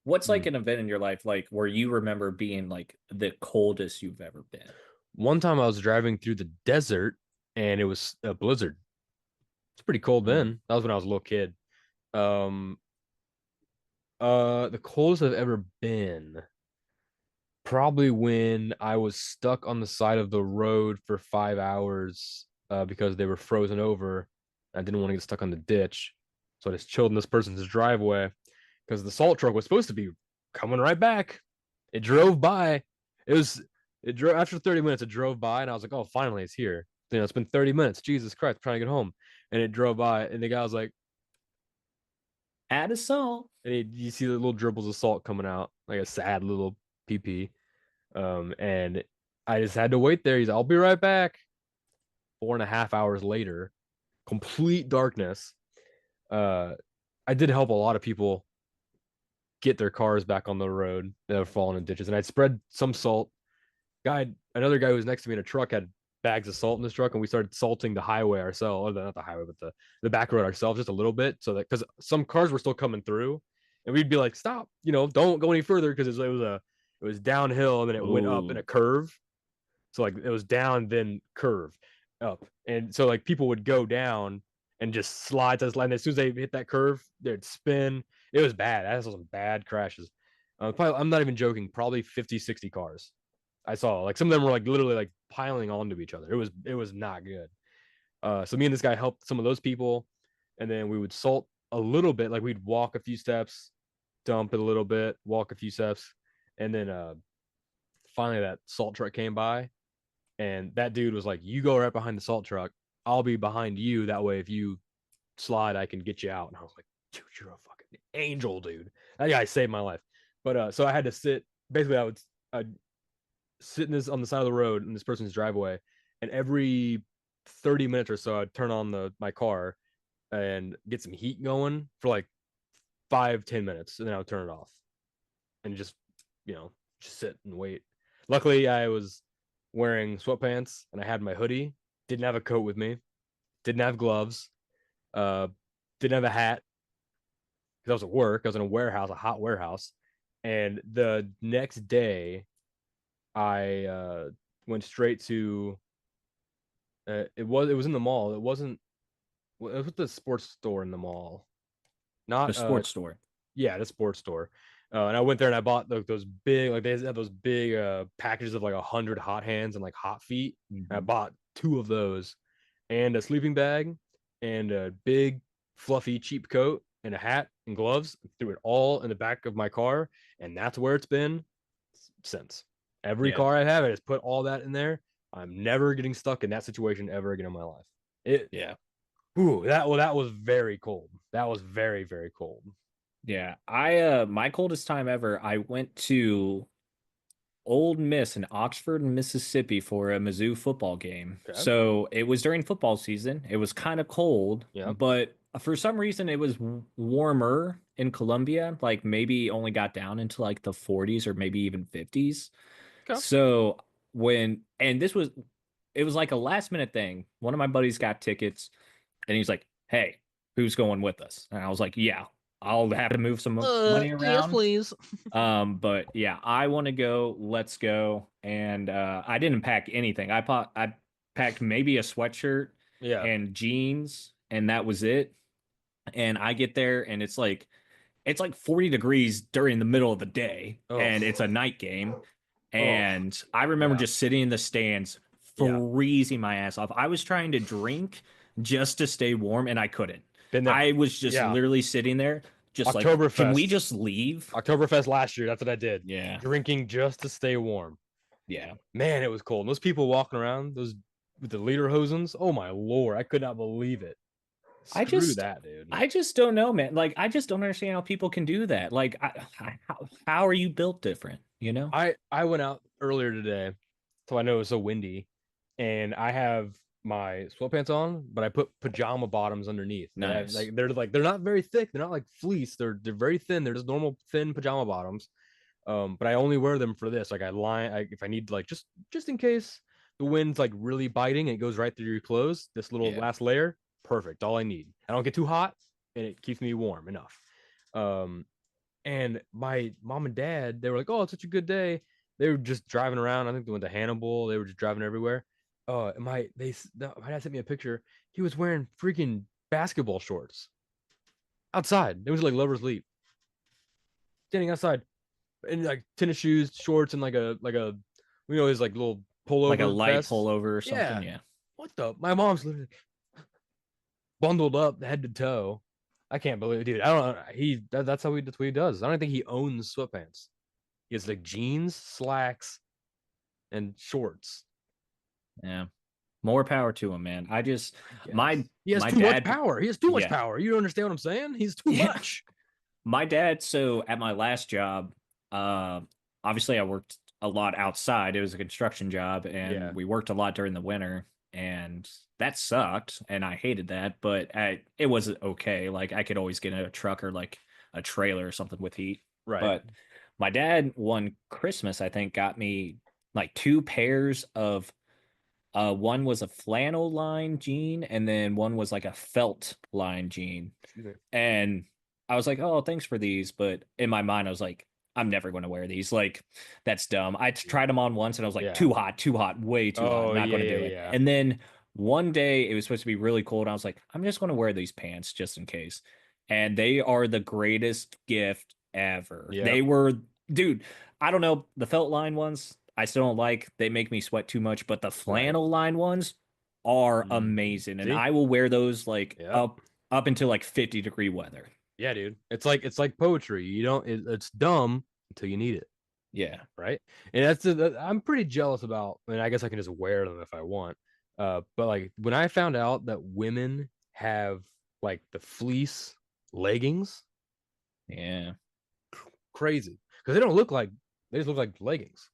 What's like Mm. an event in your life like where you remember being like the coldest you've ever been? One time I was driving through the desert and it was a blizzard. It's pretty cold Hmm. then. That was when I was a little kid. Um, the coldest I've ever been, probably when I was stuck on the side of the road for 5 hours, because they were frozen over. I didn't want to get stuck on the ditch. So I just chilled in this person's driveway because the salt truck was supposed to be coming right back. It drove by. It was it drove after 30 minutes, it drove by, and I was like, oh, finally it's here. It's been 30 minutes. Jesus Christ, I'm trying to get home. And it drove by, and the guy was like, Add a salt. and you see the little dribbles of salt coming out, like a sad little pee pee. And I just had to wait there. He's, I'll be right back. 4.5 hours later, complete darkness. Uh, I did help a lot of people get their cars back on the road that were falling in ditches, and I'd spread some salt. Another guy who was next to me in a truck had bags of salt in his truck, and we started salting the highway ourselves, or not the highway, but the back road ourselves, just a little bit, so that because some cars were still coming through, and we'd be like, "Stop! Don't go any further," because it was downhill, and then it went up in Ooh. a curve. So like it was down, then curve up, and so like people would go down and just slide to this line. As soon as they hit that curve, they'd spin. It was bad. That was some bad crashes. Probably, I'm not even joking. Probably 50, 60 cars. I saw like some of them were like literally like piling onto each other. It was not good. So me and this guy helped some of those people, and then we would salt a little bit. Like we'd walk a few steps, dump it a little bit, walk a few steps, and then finally that salt truck came by, and that dude was like, "You go right behind the salt truck. I'll be behind you. That way, if you slide, I can get you out." And I was like, "Dude, you're a fucking angel, dude. That guy saved my life." But so I had to sit. Basically, I'd sit in this on the side of the road in this person's driveway, and every 30 minutes or so, I'd turn on my car and get some heat going for like 5, 10 minutes, and then I would turn it off and you know just sit and wait. Luckily, I was wearing sweatpants and I had my hoodie. Didn't have a coat with me. Didn't have gloves. Uh, didn't have a hat because I was at work. I was in a warehouse, a hot warehouse. And the next day, I went straight to. It was in the mall. It wasn't. It was the sports store in the mall. The Not sports store. yeah, the sports store. And I went there and I bought those big, like they have those big packages of like 100 hot hands and like hot feet. And I Mhm. bought two of those and a sleeping bag and a big fluffy cheap coat and a hat and gloves. Threw it all in the back of my car, and that's where it's been since. Every Yeah. car I have, I just put all that in there. I'm never getting stuck in that situation ever again in my life. It Yeah. Ooh, that was very cold. That was very, very cold. Yeah. I my coldest time ever, I went to Old Miss in Oxford, Mississippi for a Mizzou football game. Okay. So it was during football season. It was kind of cold, Yeah. but for some reason it was warmer in Columbia, like maybe only got down into like the 40s or maybe even 50s. Okay. So and this was, it was like a last minute thing. One of my buddies got tickets and he's like, "Hey, who's going with us?" And I was like, "Yeah, I'll have to move some money Yes, around." please. But yeah, I want to go. Let's go. And I didn't pack anything. I packed maybe a sweatshirt Yeah. and jeans, and that was it. And I get there, and it's like 40 degrees during the middle of the day, and Oh. it's a night game. Oh. And I remember Yeah. just sitting in the stands, Yeah. freezing my ass off. I was trying to drink just to stay warm, and I couldn't. Been there. I was just Yeah. literally sitting there, just like, can we Oktoberfest. just leave? Oktoberfest last year. That's what I did. Yeah. Drinking just to stay warm. Yeah. Man, it was cold. And those people walking around, those with the lederhosens. Oh my lord, I could not believe it. I Screw just that, dude. I just don't know, man. Like I just don't understand how people can do that. Like how are you built different, you know? I went out earlier today, so I know it was so windy, and I have my sweatpants on, but I put pajama bottoms underneath. Nice. They're not very thick. They're not like fleece. They're very thin. They're just normal thin pajama bottoms. But I only wear them for this. Like if I need like just in case the wind's like really biting and it goes right through your clothes, this little Yeah. last layer, perfect. All I need. I don't get too hot, and it keeps me warm enough. Um, And my mom and dad, they were like, "Oh, it's such a good day." They were just driving around. I think they went to Hannibal. They were just driving everywhere. My dad sent me a picture. He was wearing freaking basketball shorts outside. It was like lovers leap, standing outside in like tennis shoes, shorts, and his like little Like a pullover light vest. pullover or something. Yeah. Yeah. What the? My mom's literally bundled up head to toe. I can't believe it, dude. I don't. That's that's what he does. I don't think he owns sweatpants. He has like jeans, slacks, and shorts. Yeah. More power to him, man. I just Yes. my He has my too much dad power. He has too much yeah. power. You don't understand what I'm saying? He's too Yeah. much. My dad, so at my last job, uh obviously I worked a lot outside. It was a construction job Yeah. and we worked a lot during the winter and that sucked and I hated that, but it was okay. Like I could always get in a truck or like a trailer or something with heat. Right. But my dad one Christmas I think got me like two pairs of one was a flannel line jean and then one was like a felt line jean. Excuse me. And I was like, "Oh, thanks for these," but in my mind, I was like, "I'm never going to wear these. Like, that's dumb." I tried them on once, and I was like, Yeah. too hot, way too hot. Oh Not yeah, going to yeah, do it." yeah. And then one day, it was supposed to be really cold. And I was like, "I'm just going to wear these pants just in case." And they are the greatest gift ever. Yep. They were, dude. I don't know the felt line ones. I still don't like. They make me sweat too much. But the Right. flannel line ones are Mhm. amazing, and See? I will wear those like Yep. up until like 50-degree weather. Yeah, dude. It's like poetry. You don't. It's dumb until you need it, Yeah. right? And I'm pretty jealous about. I mean, I guess I can just wear them if I want. But like when I found out that women have like the fleece leggings, Yeah. crazy because they don't look like they just look like leggings.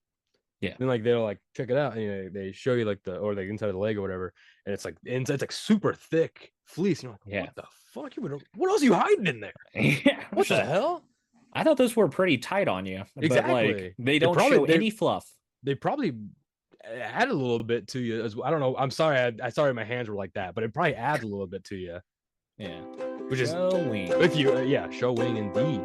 Yeah. Then like they'll like check it out and they show you like the inside of the leg or whatever, and it's like inside it's like super thick fleece. And you're like, Yeah. what the fuck? What else are you hiding in there? Yeah. What the hell? I thought those were pretty tight on you, but like Exactly. they They don't probably show they any fluff. they probably add a little bit to you as well. I don't know. I'm sorry. I sorry my hands were like that, but it probably adds a little bit to you. Yeah. Which is Showing. if you show wing indeed.